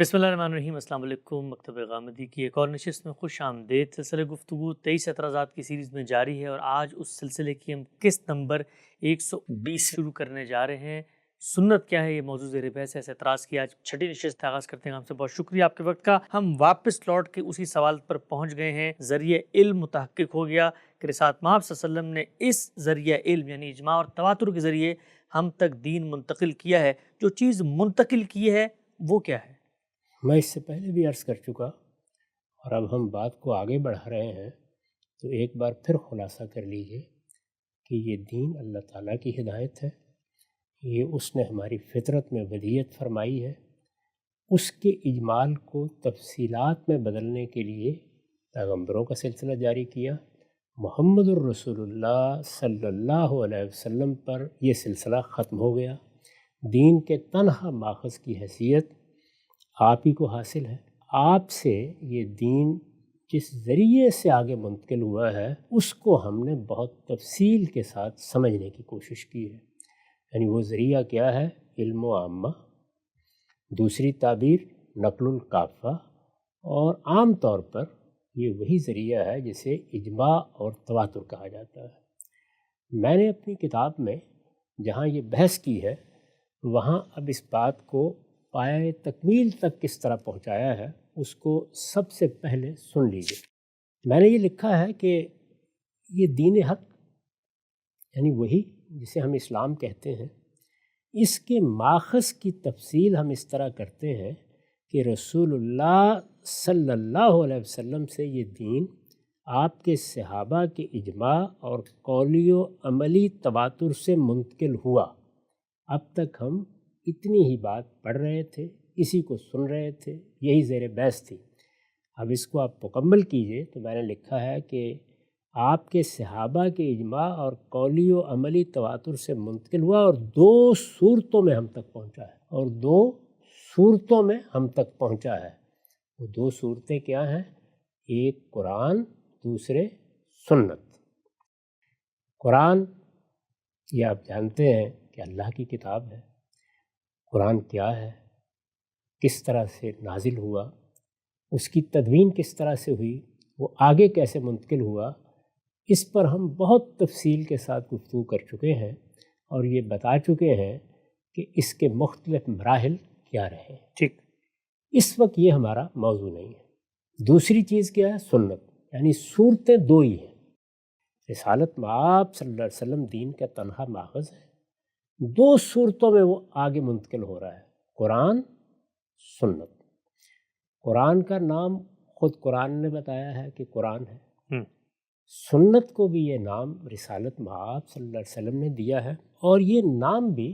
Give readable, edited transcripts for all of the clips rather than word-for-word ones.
بسم اللہ الرحمن الرحیم۔ السلام علیکم۔ مکتب غامدی کی ایک اور نشست میں خوش آمدید۔ سلسلہ گفتگو 23 اعتراضات کی سیریز میں جاری ہے اور آج اس سلسلے کی ہم قسط نمبر 120 شروع کرنے جا رہے ہیں۔ سنت کیا ہے، یہ موضوع زیر بحث ہے۔ اس اعتراض کی آج چھٹی نشست آغاز کرتے ہیں۔ ہم سے بہت شکریہ آپ کے وقت کا۔ ہم واپس لوٹ کے اسی سوال پر پہنچ گئے ہیں۔ ذریعہ علم متحقق ہو گیا کہ رسالت مآب صلی اللہ علیہ وسلم نے اس ذریعہ علم یعنی اجماع اور تواتر کے ذریعے ہم تک دین منتقل کیا ہے۔ جو چیز منتقل کی ہے وہ کیا ہے؟ میں اس سے پہلے بھی عرض کر چکا اور اب ہم بات کو آگے بڑھا رہے ہیں، تو ایک بار پھر خلاصہ کر لیجئے کہ یہ دین اللہ تعالیٰ کی ہدایت ہے، یہ اس نے ہماری فطرت میں ودیعت فرمائی ہے۔ اس کے اجمال کو تفصیلات میں بدلنے کے لیے پیغمبروں کا سلسلہ جاری کیا۔ محمد الرسول اللہ صلی اللہ علیہ وسلم پر یہ سلسلہ ختم ہو گیا۔ دین کے تنہا ماخذ کی حیثیت آپ ہی کو حاصل ہے۔ آپ سے یہ دین جس ذریعے سے آگے منتقل ہوا ہے اس کو ہم نے بہت تفصیل کے ساتھ سمجھنے کی کوشش کی ہے۔ یعنی وہ ذریعہ کیا ہے؟ علم و عامہ، دوسری تعبیر نقل الکافہ، اور عام طور پر یہ وہی ذریعہ ہے جسے اجماع اور تواتر کہا جاتا ہے۔ میں نے اپنی کتاب میں جہاں یہ بحث کی ہے وہاں اب اس بات کو پایہ تکمیل تک کس طرح پہنچایا ہے اس کو سب سے پہلے سن لیجیے۔ میں نے یہ لکھا ہے کہ یہ دین حق یعنی وہی جسے ہم اسلام کہتے ہیں، اس کے ماخذ کی تفصیل ہم اس طرح کرتے ہیں کہ رسول اللہ صلی اللہ علیہ وسلم سے یہ دین آپ کے صحابہ کے اجماع اور قولی و عملی تواتر سے منتقل ہوا۔ اب تک ہم اتنی ہی بات پڑھ رہے تھے، اسی کو سن رہے تھے، یہی زیر بحث تھی۔ اب اس کو آپ مکمل کیجئے تو میں نے لکھا ہے کہ آپ کے صحابہ کے اجماع اور قولی و عملی تواتر سے منتقل ہوا اور دو صورتوں میں ہم تک پہنچا ہے، وہ دو صورتیں کیا ہیں؟ ایک قرآن، دوسرے سنت۔ قرآن یہ آپ جانتے ہیں کہ اللہ کی کتاب ہے۔ قرآن کیا ہے، کس طرح سے نازل ہوا، اس کی تدوین کس طرح سے ہوئی، وہ آگے کیسے منتقل ہوا، اس پر ہم بہت تفصیل کے ساتھ گفتگو کر چکے ہیں اور یہ بتا چکے ہیں کہ اس کے مختلف مراحل کیا رہے۔ ٹھیک، اس وقت یہ ہمارا موضوع نہیں ہے۔ دوسری چیز کیا ہے؟ سنت، یعنی صورتیں دو ہی ہیں۔ رسالت مآب صلی اللہ علیہ وسلم دین کا تنہا ماخذ ہے، دو صورتوں میں وہ آگے منتقل ہو رہا ہے، قرآن، سنت۔ قرآن کا نام خود قرآن نے بتایا ہے کہ قرآن ہے، سنت کو بھی یہ نام رسالت مآب صلی اللہ علیہ وسلم نے دیا ہے، اور یہ نام بھی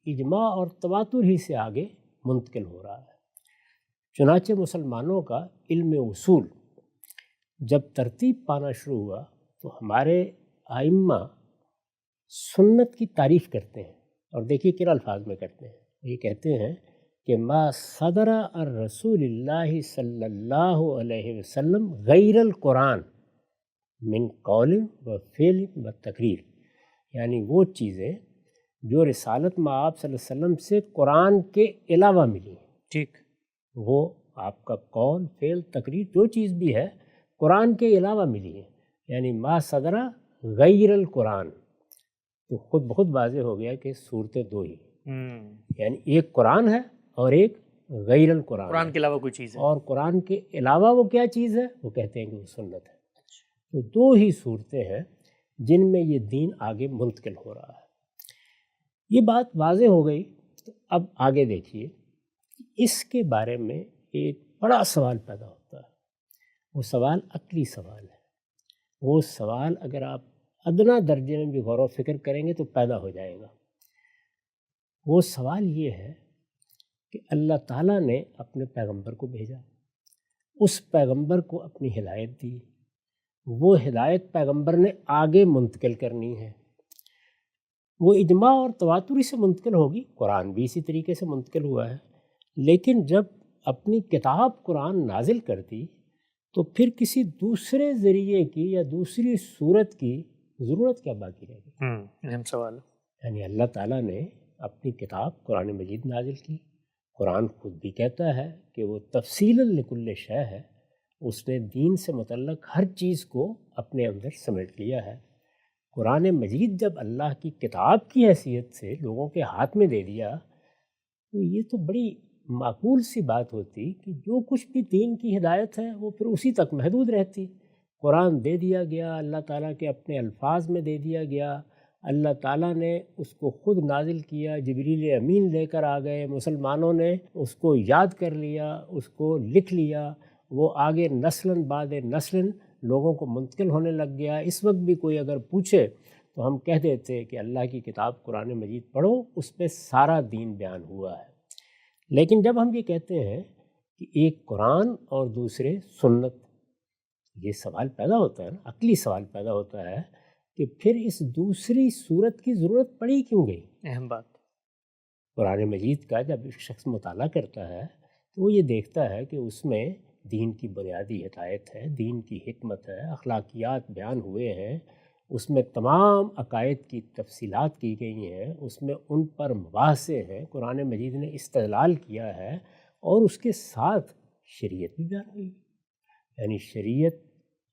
اجماع اور تواتر ہی سے آگے منتقل ہو رہا ہے۔ چنانچہ مسلمانوں کا علم اصول جب ترتیب پانا شروع ہوا تو ہمارے ائمہ سنت کی تعریف کرتے ہیں، اور دیکھیے کن الفاظ میں کرتے ہیں۔ یہ کہتے ہیں کہ ما صدر الرسول اللہ صلی اللہ علیہ وسلم غیر القرآن من قول و فعل و تقریر، یعنی وہ چیزیں جو رسالت مآب صلی اللہ علیہ وسلم سے قرآن کے علاوہ ملی ہیں۔ ٹھیک، وہ آپ کا قول، فعل، تقریر جو چیز بھی ہے قرآن کے علاوہ ملی ہے، یعنی ما صدر غیر القرآن، تو خود بخود واضح ہو گیا کہ صورتیں دو ہی، یعنی ایک قرآن ہے اور ایک غیر القرآن، قرآن کے علاوہ کوئی چیز ہے، اور قرآن کے علاوہ وہ کیا چیز ہے؟ وہ کہتے ہیں کہ وہ سنت ہے۔ تو دو ہی صورتیں ہیں جن میں یہ دین آگے منتقل ہو رہا ہے۔ یہ بات واضح ہو گئی تو اب آگے دیکھیے، اس کے بارے میں ایک بڑا سوال پیدا ہوتا ہے۔ وہ سوال عقلی سوال ہے۔ وہ سوال اگر آپ ادنا درجے میں بھی غور و فکر کریں گے تو پیدا ہو جائے گا۔ وہ سوال یہ ہے کہ اللہ تعالیٰ نے اپنے پیغمبر کو بھیجا، اس پیغمبر کو اپنی ہدایت دی، وہ ہدایت پیغمبر نے آگے منتقل کرنی ہے، وہ اجماع اور تواتری سے منتقل ہوگی، قرآن بھی اسی طریقے سے منتقل ہوا ہے، لیکن جب اپنی کتاب قرآن نازل کر دی تو پھر کسی دوسرے ذریعے کی یا دوسری صورت کی ضرورت کیا باقی رہ گئی؟ اہم سوال۔ یعنی اللہ تعالیٰ نے اپنی کتاب قرآن مجید نازل کی، قرآن خود بھی کہتا ہے کہ وہ تفصیل لکل شے ہے، اس نے دین سے متعلق ہر چیز کو اپنے اندر سمیٹ لیا ہے۔ قرآن مجید جب اللہ کی کتاب کی حیثیت سے لوگوں کے ہاتھ میں دے دیا تو یہ تو بڑی معقول سی بات ہوتی کہ جو کچھ بھی دین کی ہدایت ہے وہ پھر اسی تک محدود رہتی۔ قرآن دے دیا گیا، اللہ تعالیٰ کے اپنے الفاظ میں دے دیا گیا، اللہ تعالیٰ نے اس کو خود نازل کیا، جبریل امین لے کر آ گئے، مسلمانوں نے اس کو یاد کر لیا، اس کو لکھ لیا، وہ آگے نسلاً بعد نسلاً لوگوں کو منتقل ہونے لگ گیا۔ اس وقت بھی کوئی اگر پوچھے تو ہم کہہ دیتے کہ اللہ کی کتاب قرآن مجید پڑھو، اس پہ سارا دین بیان ہوا ہے۔ لیکن جب ہم یہ کہتے ہیں کہ ایک قرآن اور دوسرے سنت، یہ سوال پیدا ہوتا ہے نا، عقلی سوال پیدا ہوتا ہے کہ پھر اس دوسری صورت کی ضرورت پڑی کیوں گئی؟ اہم بات۔ قرآن مجید کا جب ایک شخص مطالعہ کرتا ہے تو وہ یہ دیکھتا ہے کہ اس میں دین کی بنیادی ہدایت ہے، دین کی حکمت ہے، اخلاقیات بیان ہوئے ہیں، اس میں تمام عقائد کی تفصیلات کی گئی ہیں، اس میں ان پر مباحثے ہیں، قرآن مجید نے استدلال کیا ہے، اور اس کے ساتھ شریعت بھی بیان ہوئی ہے، یعنی شریعت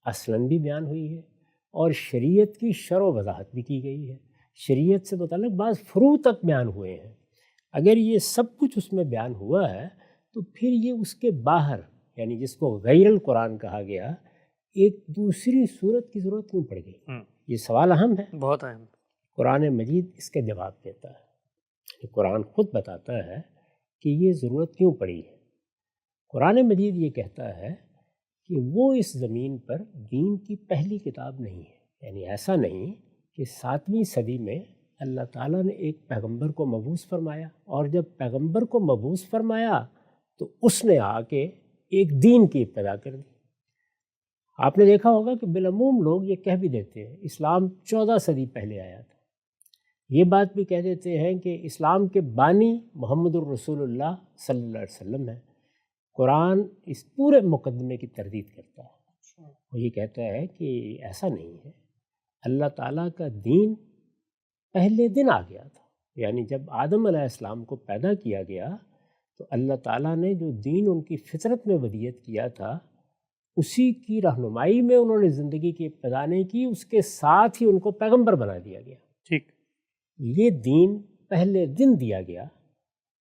اصلاً بھی بیان ہوئی ہے اور شریعت کی شرح و وضاحت بھی کی گئی ہے، شریعت سے متعلق بعض فروع تک بیان ہوئے ہیں۔ اگر یہ سب کچھ اس میں بیان ہوا ہے تو پھر یہ اس کے باہر، یعنی جس کو غیر القرآن کہا گیا، ایک دوسری صورت کی ضرورت کیوں پڑ گئی؟ یہ سوال اہم ہے، بہت اہم۔ قرآن قرآن مجید اس کا جواب دیتا ہے، قرآن خود بتاتا ہے کہ یہ ضرورت کیوں پڑی ہے۔ قرآن مجید یہ کہتا ہے کہ وہ اس زمین پر دین کی پہلی کتاب نہیں ہے، یعنی ایسا نہیں کہ 7ویں صدی میں اللہ تعالیٰ نے ایک پیغمبر کو مبعوث فرمایا، اور جب پیغمبر کو مبعوث فرمایا تو اس نے آ کے ایک دین کی ابتدا کر دی۔ آپ نے دیکھا ہوگا کہ بالعموم لوگ یہ کہہ بھی دیتے ہیں اسلام 14 صدی پہلے آیا تھا، یہ بات بھی کہہ دیتے ہیں کہ اسلام کے بانی محمد الرسول اللہ صلی اللہ علیہ وسلم ہے۔ قرآن اس پورے مقدمے کی تردید کرتا ہے، وہ یہ کہتا ہے کہ ایسا نہیں ہے، اللہ تعالیٰ کا دین پہلے دن آ گیا تھا، یعنی جب آدم علیہ السلام کو پیدا کیا گیا تو اللہ تعالیٰ نے جو دین ان کی فطرت میں ودیت کیا تھا اسی کی رہنمائی میں انہوں نے زندگی کی ابتدا نہیں کی، اس کے ساتھ ہی ان کو پیغمبر بنا دیا گیا۔ ٹھیک، یہ دین پہلے دن دیا گیا،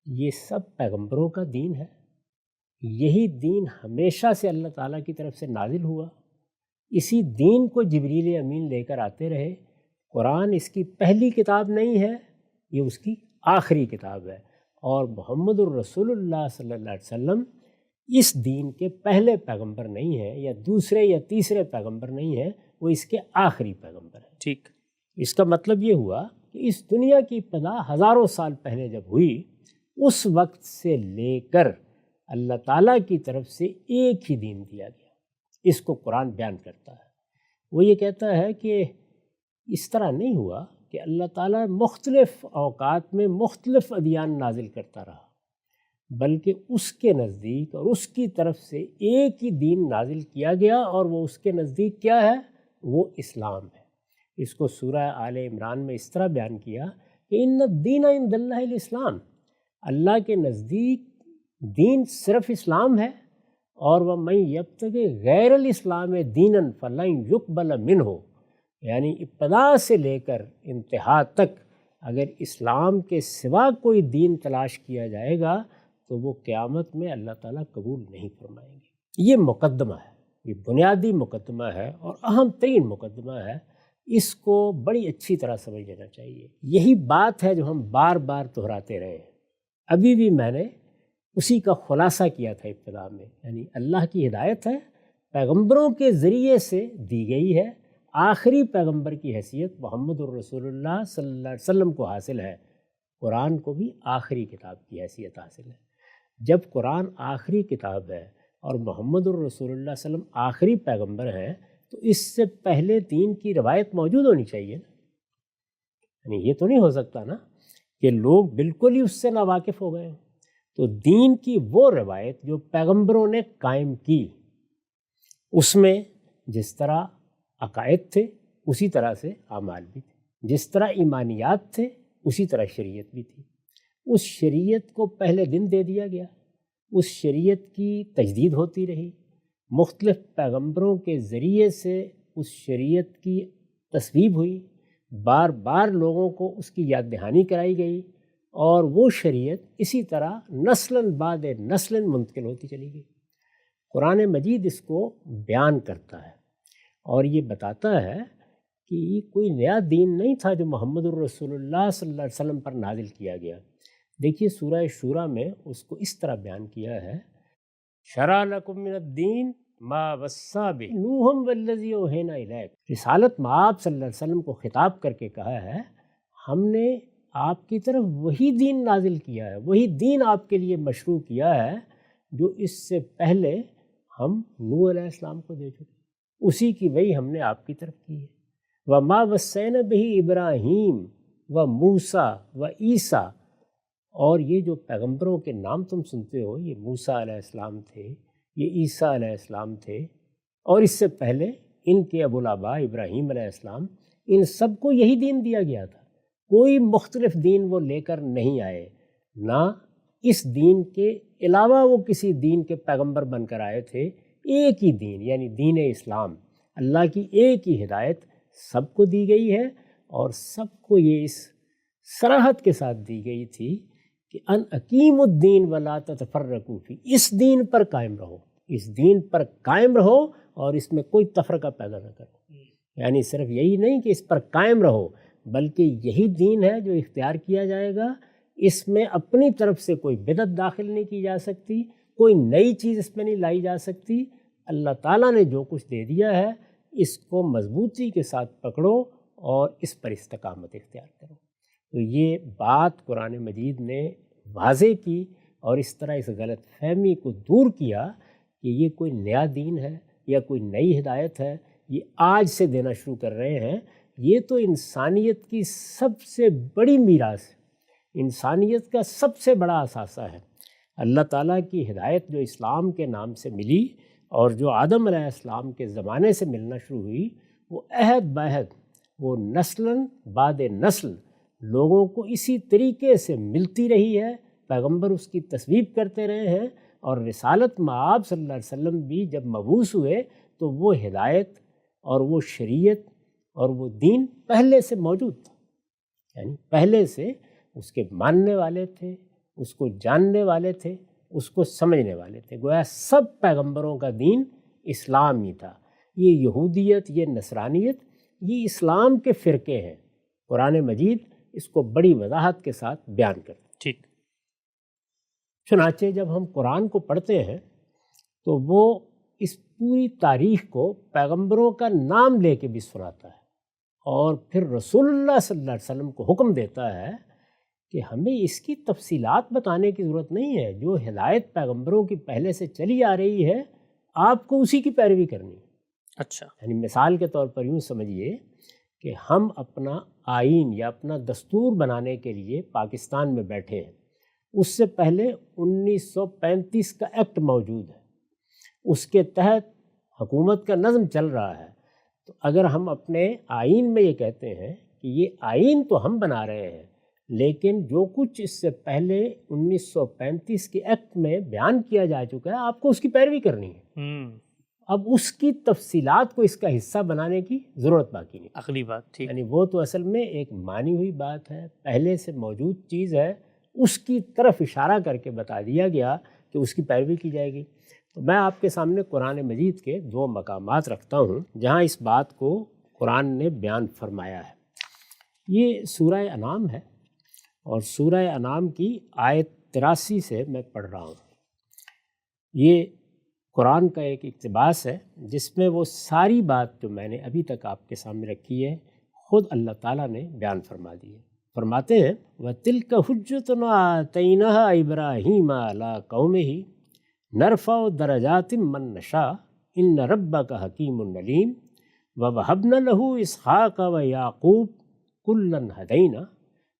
یہ سب پیغمبروں کا دین ہے، یہی دین ہمیشہ سے اللہ تعالیٰ کی طرف سے نازل ہوا، اسی دین کو جبریل امین لے کر آتے رہے۔ قرآن اس کی پہلی کتاب نہیں ہے، یہ اس کی آخری کتاب ہے، اور محمد الرسول اللہ صلی اللہ علیہ وسلم اس دین کے پہلے پیغمبر نہیں ہیں، یا دوسرے یا تیسرے پیغمبر نہیں ہیں، وہ اس کے آخری پیغمبر ہیں۔ ٹھیک، اس کا مطلب یہ ہوا کہ اس دنیا کی ابتدا ہزاروں سال پہلے جب ہوئی، اس وقت سے لے کر اللہ تعالیٰ کی طرف سے ایک ہی دین دیا گیا۔ اس کو قرآن بیان کرتا ہے، وہ یہ کہتا ہے کہ اس طرح نہیں ہوا کہ اللہ تعالیٰ مختلف اوقات میں مختلف ادیان نازل کرتا رہا، بلکہ اس کے نزدیک اور اس کی طرف سے ایک ہی دین نازل کیا گیا، اور وہ اس کے نزدیک کیا ہے؟ وہ اسلام ہے۔ اس کو سورہ آل عمران میں اس طرح بیان کیا کہ ان الدین عند اللہ الاسلام، اللہ کے نزدیک دین صرف اسلام ہے، اور وَمَن یبتغِ غیر الاسلام دینا فلن یقبل منہ، یعنی ابتدا سے لے کر انتہا تک اگر اسلام کے سوا کوئی دین تلاش کیا جائے گا تو وہ قیامت میں اللہ تعالیٰ قبول نہیں فرمائیں گے۔ یہ مقدمہ ہے، یہ بنیادی مقدمہ ہے اور اہم ترین مقدمہ ہے، اس کو بڑی اچھی طرح سمجھ لینا چاہیے۔ یہی بات ہے جو ہم بار بار دہراتے رہے ہیں، ابھی بھی میں نے اسی کا خلاصہ کیا تھا ابتدا میں، یعنی اللہ کی ہدایت ہے، پیغمبروں کے ذریعے سے دی گئی ہے، آخری پیغمبر کی حیثیت محمد الرسول اللہ صلی اللہ علیہ وسلم کو حاصل ہے، قرآن کو بھی آخری کتاب کی حیثیت حاصل ہے۔ جب قرآن آخری کتاب ہے اور محمد الرسول اللہ صلی اللہ علیہ وسلم آخری پیغمبر ہیں تو اس سے پہلے دین کی روایت موجود ہونی چاہیے نا، یعنی یہ تو نہیں ہو سکتا نا کہ لوگ بالکل ہی اس سے ناواقف ہو گئے ہیں۔ تو دین کی وہ روایت جو پیغمبروں نے قائم کی، اس میں جس طرح عقائد تھے اسی طرح سے اعمال بھی تھے، جس طرح ایمانیات تھے اسی طرح شریعت بھی تھی۔ اس شریعت کو پہلے دن دے دیا گیا، اس شریعت کی تجدید ہوتی رہی، مختلف پیغمبروں کے ذریعے سے اس شریعت کی تصویب ہوئی، بار بار لوگوں کو اس کی یاد دہانی کرائی گئی، اور وہ شریعت اسی طرح نسلاً بعد نسلاً منتقل ہوتی چلی گئی۔ قرآن مجید اس کو بیان کرتا ہے اور یہ بتاتا ہے کہ یہ کوئی نیا دین نہیں تھا جو محمد الرسول اللہ صلی اللہ علیہ وسلم پر نازل کیا گیا۔ دیکھیے سورہ شورى میں اس کو اس طرح بیان کیا ہے، شرع لکم من الدین ما وصی بہ نوح والذی اوحینا الیک۔ رسالت مآب صلی اللہ علیہ وسلم کو خطاب کر کے کہا ہے ہم نے آپ کی طرف وہی دین نازل کیا ہے، وہی دین آپ کے لیے مشروع کیا ہے جو اس سے پہلے ہم نوح علیہ السلام کو دے چکے، اسی کی وہی ہم نے آپ کی طرف کی ہے۔ وما وصینا بہ ابراہیم و موسیٰ و عیسیٰ، اور یہ جو پیغمبروں کے نام تم سنتے ہو یہ موسیٰ علیہ السلام تھے، یہ عیسیٰ علیہ السلام تھے، اور اس سے پہلے ان کے ابوالآباء ابراہیم علیہ السلام، ان سب کو یہی دین دیا گیا تھا، کوئی مختلف دین وہ لے کر نہیں آئے، نہ اس دین کے علاوہ وہ کسی دین کے پیغمبر بن کر آئے تھے، ایک ہی دین یعنی دین اسلام، اللہ کی ایک ہی ہدایت سب کو دی گئی ہے، اور سب کو یہ اس صراحت کے ساتھ دی گئی تھی کہ ان اقیم الدین ولا تتفرقوا فی، اس دین پر قائم رہو، اس دین پر قائم رہو اور اس میں کوئی تفرقہ پیدا نہ کرو۔ یعنی صرف یہی نہیں کہ اس پر قائم رہو، بلکہ یہی دین ہے جو اختیار کیا جائے گا، اس میں اپنی طرف سے کوئی بدعت داخل نہیں کی جا سکتی، کوئی نئی چیز اس میں نہیں لائی جا سکتی، اللہ تعالیٰ نے جو کچھ دے دیا ہے اس کو مضبوطی کے ساتھ پکڑو اور اس پر استقامت اختیار کرو۔ تو یہ بات قرآن مجید نے واضح کی اور اس طرح اس غلط فہمی کو دور کیا کہ یہ کوئی نیا دین ہے یا کوئی نئی ہدایت ہے، یہ آج سے دینا شروع کر رہے ہیں، یہ تو انسانیت کی سب سے بڑی میراث ہے، انسانیت کا سب سے بڑا اثاثہ ہے۔ اللہ تعالیٰ کی ہدایت جو اسلام کے نام سے ملی اور جو آدم علیہ السلام کے زمانے سے ملنا شروع ہوئی، وہ عہد بعہد وہ نسلاً بعد نسل لوگوں کو اسی طریقے سے ملتی رہی ہے، پیغمبر اس کی تصویب کرتے رہے ہیں، اور رسالت مآب صلی اللہ علیہ وسلم بھی جب مبعوث ہوئے تو وہ ہدایت اور وہ شریعت اور وہ دین پہلے سے موجود تھا، یعنی پہلے سے اس کے ماننے والے تھے، اس کو جاننے والے تھے، اس کو سمجھنے والے تھے، گویا سب پیغمبروں کا دین اسلام ہی تھا۔ یہ یہودیت، یہ نصرانیت، یہ اسلام کے فرقے ہیں، قرآن مجید اس کو بڑی وضاحت کے ساتھ بیان کرتے ہیں۔ ٹھیک۔ چنانچہ جب ہم قرآن کو پڑھتے ہیں تو وہ اس پوری تاریخ کو پیغمبروں کا نام لے کے بھی سناتا ہے، اور پھر رسول اللہ صلی اللہ علیہ وسلم کو حکم دیتا ہے کہ ہمیں اس کی تفصیلات بتانے کی ضرورت نہیں ہے، جو ہدایت پیغمبروں کی پہلے سے چلی آ رہی ہے آپ کو اسی کی پیروی کرنی ہے۔ اچھا، یعنی مثال کے طور پر یوں سمجھیے کہ ہم اپنا آئین یا اپنا دستور بنانے کے لیے پاکستان میں بیٹھے ہیں، اس سے پہلے 1935 کا ایکٹ موجود ہے، اس کے تحت حکومت کا نظم چل رہا ہے۔ تو اگر ہم اپنے آئین میں یہ کہتے ہیں کہ یہ آئین تو ہم بنا رہے ہیں، لیکن جو کچھ اس سے پہلے 1935 کے ایکٹ میں بیان کیا جا چکا ہے آپ کو اس کی پیروی کرنی ہے، اب اس کی تفصیلات کو اس کا حصہ بنانے کی ضرورت باقی نہیں۔ اگلی بات، ٹھیک، یعنی وہ تو اصل میں ایک مانی ہوئی بات ہے، پہلے سے موجود چیز ہے، اس کی طرف اشارہ کر کے بتا دیا گیا کہ اس کی پیروی کی جائے گی۔ تو میں آپ کے سامنے قرآن مجید کے 2 مقامات رکھتا ہوں جہاں اس بات کو قرآن نے بیان فرمایا ہے۔ یہ سورہ انعام ہے، اور سورہ انعام کی آیت 83 سے میں پڑھ رہا ہوں۔ یہ قرآن کا ایک اقتباس ہے جس میں وہ ساری بات جو میں نے ابھی تک آپ کے سامنے رکھی ہے خود اللہ تعالیٰ نے بیان فرما دی ہے۔ فرماتے ہیں وَتِلْكَ حُجَّتُنَا آتَيْنَاهَا إِبْرَاهِيمَ عَلَىٰ قَوْمِهِ نَرْفَعُ دَرَجَاتٍ مَّن نَّشَاءُ إِنَّ رَبَّكَ حَكِيمٌ عَلِيمٌ وَوَهَبْنَا لَهُ إِسْحَاقَ وَيَعْقُوبَ كُلًّا هَدَيْنَا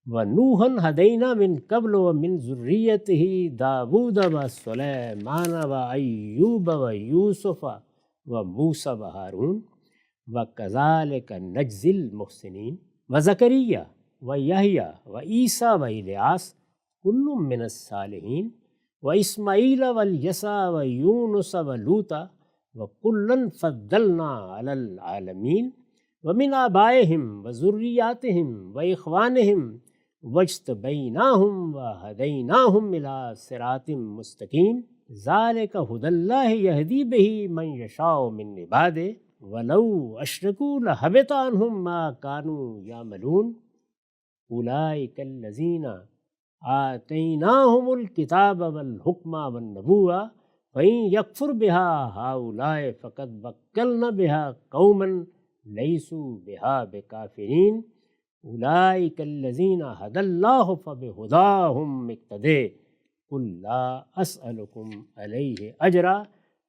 وَنُوحًا هَدَيْنَا مِن قَبْلُ وَمِن ذُرِّيَّتِهِ دَاوُودَ وَسُلَيْمَانَ وَأَيُّوبَ وَيُوسُفَ وَمُوسَىٰ وَهَارُونَ وَكَذَٰلِكَ نَجْزِي الْمُحْسِنِينَ وَزَكَرِيَّا وَيَحْيَىٰ وَعِیسیٰ وَإِلیاس کل من الصالحین واسماعیل والیسع ویونس ولوطا وکلا فضلنا علی العالمین ومن آبائہم وذریاتہم واخوانہم واجتبیناہم وہدیناہم الی صراط مستقیم ذالک ھدی اللہ یہدی بہ من یشاء من عبادہ ولو اشرکوا لحبط عنہم ما کانوا یعملون اولئک الذین آتیناہم الکتاب والحکم والنبوۃ فإن یکفر بها ہؤلاء فقد وکلنا بها قوما لیسوا بها بکافرین اولئک الذین ھدی اللہ فبہداہم اقتدی قل لا اسألکم علیہ اجرا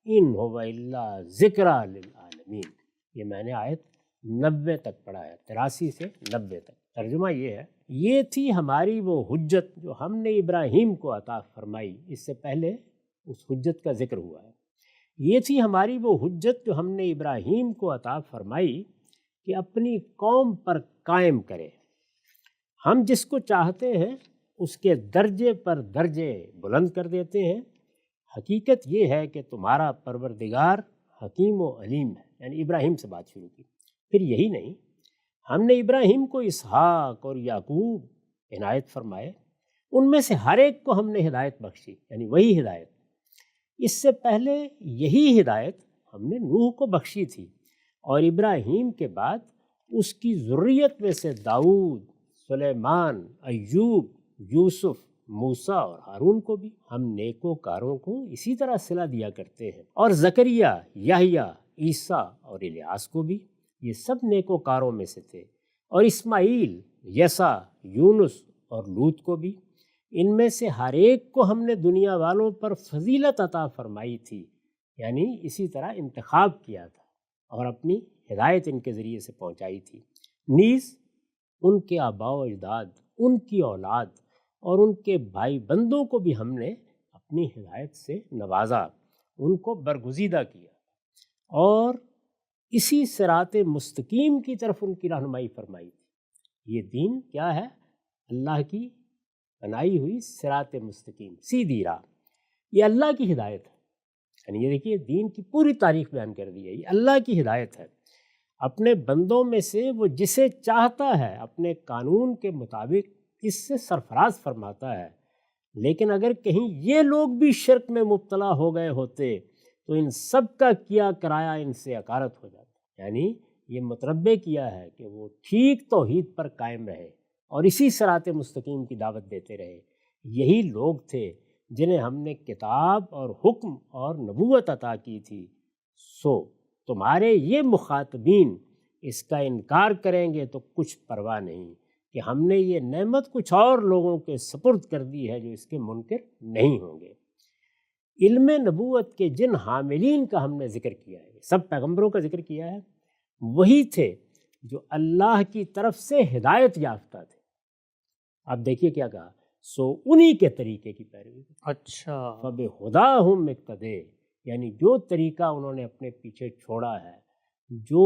ان هو الا ذکری للعالمین۔ یہ میں نے آیت 90 تک پڑھا ہے، 83 سے 90 تک۔ ترجمہ یہ ہے، یہ تھی ہماری وہ حجت جو ہم نے ابراہیم کو عطا فرمائی۔ اس سے پہلے اس حجت کا ذکر ہوا ہے۔ یہ تھی ہماری وہ حجت جو ہم نے ابراہیم کو عطا فرمائی کہ اپنی قوم پر قائم کرے۔ ہم جس کو چاہتے ہیں اس کے درجے پر درجے بلند کر دیتے ہیں۔ حقیقت یہ ہے کہ تمہارا پروردگار حکیم و علیم ہے، یعنی ابراہیم سے بات شروع کی۔ پھر یہی نہیں، ہم نے ابراہیم کو اسحاق اور یعقوب عنایت فرمائے، ان میں سے ہر ایک کو ہم نے ہدایت بخشی، یعنی وہی ہدایت۔ اس سے پہلے یہی ہدایت ہم نے نوح کو بخشی تھی، اور ابراہیم کے بعد اس کی ذریت میں سے داؤد، سلیمان، ایوب، یوسف، موسیٰ اور ہارون کو بھی۔ ہم نیکوکاروں کو اسی طرح صلہ دیا کرتے ہیں، اور زکریا، یحییٰ، عیسیٰ اور الیاس کو بھی، یہ سب نیکوکاروں میں سے تھے، اور اسماعیل، یسع، یونس اور لوط کو بھی۔ ان میں سے ہر ایک کو ہم نے دنیا والوں پر فضیلت عطا فرمائی تھی، یعنی اسی طرح انتخاب کیا تھا اور اپنی ہدایت ان کے ذریعے سے پہنچائی تھی۔ نیز ان کے آباء و اجداد، ان کی اولاد اور ان کے بھائی بندوں کو بھی ہم نے اپنی ہدایت سے نوازا، ان کو برگزیدہ کیا، اور اسی صراط مستقیم کی طرف ان کی رہنمائی فرمائی تھی۔ یہ دین کیا ہے؟ اللہ کی بنائی ہوئی صراط مستقیم، سیدھی راہ، یہ اللہ کی ہدایت ہے۔ یعنی یہ دیکھیے، دین کی پوری تاریخ بیان کر دی ہے، یہ اللہ کی ہدایت ہے۔ اپنے بندوں میں سے وہ جسے چاہتا ہے اپنے قانون کے مطابق اس سے سرفراز فرماتا ہے، لیکن اگر کہیں یہ لوگ بھی شرک میں مبتلا ہو گئے ہوتے تو ان سب کا کیا کرایا ان سے اکارت ہو جاتا۔ یعنی یہ متربع کیا ہے کہ وہ ٹھیک توحید پر قائم رہے اور اسی صراط مستقیم کی دعوت دیتے رہے۔ یہی لوگ تھے جنہیں ہم نے کتاب اور حکم اور نبوت عطا کی تھی۔ سو تمہارے یہ مخاطبین اس کا انکار کریں گے تو کچھ پرواہ نہیں کہ ہم نے یہ نعمت کچھ اور لوگوں کے سپرد کر دی ہے جو اس کے منکر نہیں ہوں گے۔ علم نبوت کے جن حاملین کا ہم نے ذکر کیا ہے، سب پیغمبروں کا ذکر کیا ہے، وہی تھے جو اللہ کی طرف سے ہدایت یافتہ تھے۔ اب دیکھیے کیا کہا، سو انہی کے طریقے کی پیروی۔ اچھا، فبہداہم اقتدی، یعنی جو طریقہ انہوں نے اپنے پیچھے چھوڑا ہے، جو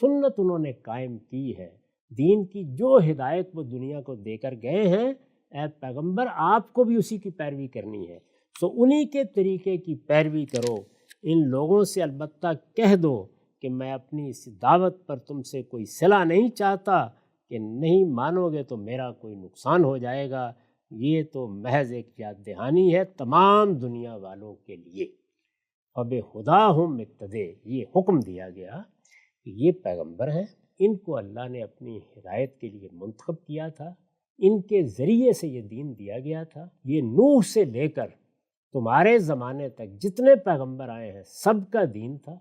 سنت انہوں نے قائم کی ہے، دین کی جو ہدایت وہ دنیا کو دے کر گئے ہیں، اے پیغمبر آپ کو بھی اسی کی پیروی کرنی ہے۔ سو انہی کے طریقے کی پیروی کرو۔ ان لوگوں سے البتہ کہہ دو کہ میں اپنی اس دعوت پر تم سے کوئی صلہ نہیں چاہتا، کہ نہیں مانو گے تو میرا کوئی نقصان ہو جائے گا۔ یہ تو محض ایک یاد دہانی ہے تمام دنیا والوں کے لیے۔ فبہداہم اقتدی، یہ حکم دیا گیا کہ یہ پیغمبر ہیں، ان کو اللہ نے اپنی ہدایت کے لیے منتخب کیا تھا، ان کے ذریعے سے یہ دین دیا گیا تھا۔ یہ نوح سے لے کر تمہارے زمانے تک جتنے پیغمبر آئے ہیں سب کا دین تھا،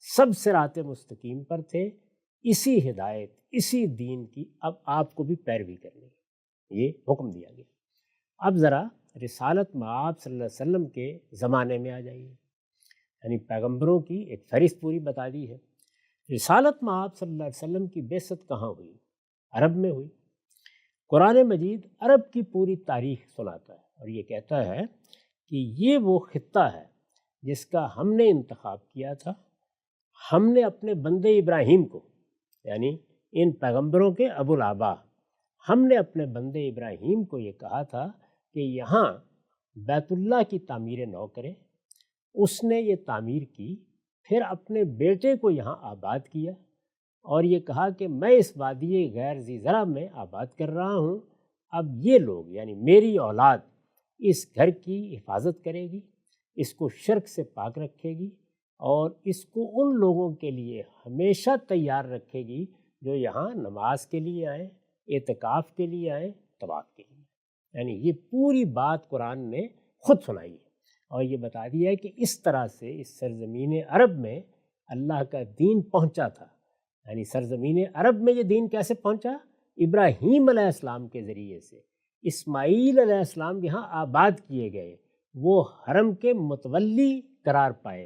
سب صراط مستقیم پر تھے، اسی ہدایت، اسی دین کی اب آپ کو بھی پیروی کرنی ہے، یہ حکم دیا گیا۔ اب ذرا رسالت مآب صلی اللہ علیہ وسلم کے زمانے میں آ جائیے، یعنی پیغمبروں کی ایک فہرست پوری بتا دی ہے۔ رسالت مآب صلی اللہ علیہ وسلم کی بعثت کہاں ہوئی؟ عرب میں ہوئی۔ قرآن مجید عرب کی پوری تاریخ سناتا ہے اور یہ کہتا ہے کہ یہ وہ خطہ ہے جس کا ہم نے انتخاب کیا تھا۔ ہم نے اپنے بندے ابراہیم کو، یعنی ان پیغمبروں کے ابو الآباء، ہم نے اپنے بندے ابراہیم کو یہ کہا تھا کہ یہاں بیت اللہ کی تعمیر نو کریں۔ اس نے یہ تعمیر کی، پھر اپنے بیٹے کو یہاں آباد کیا اور یہ کہا کہ میں اس وادی غیر ذی زرع میں آباد کر رہا ہوں، اب یہ لوگ یعنی میری اولاد اس گھر کی حفاظت کرے گی، اس کو شرک سے پاک رکھے گی اور اس کو ان لوگوں کے لیے ہمیشہ تیار رکھے گی جو یہاں نماز کے لیے آئیں، اعتکاف کے لیے آئیں، طواف کے لیے۔ یعنی یہ پوری بات قرآن نے خود سنائی ہے اور یہ بتا دیا ہے کہ اس طرح سے اس سرزمین عرب میں اللہ کا دین پہنچا تھا۔ یعنی سرزمین عرب میں یہ دین کیسے پہنچا؟ ابراہیم علیہ السلام کے ذریعے سے۔ اسماعیل علیہ السلام یہاں آباد کیے گئے، وہ حرم کے متولی قرار پائے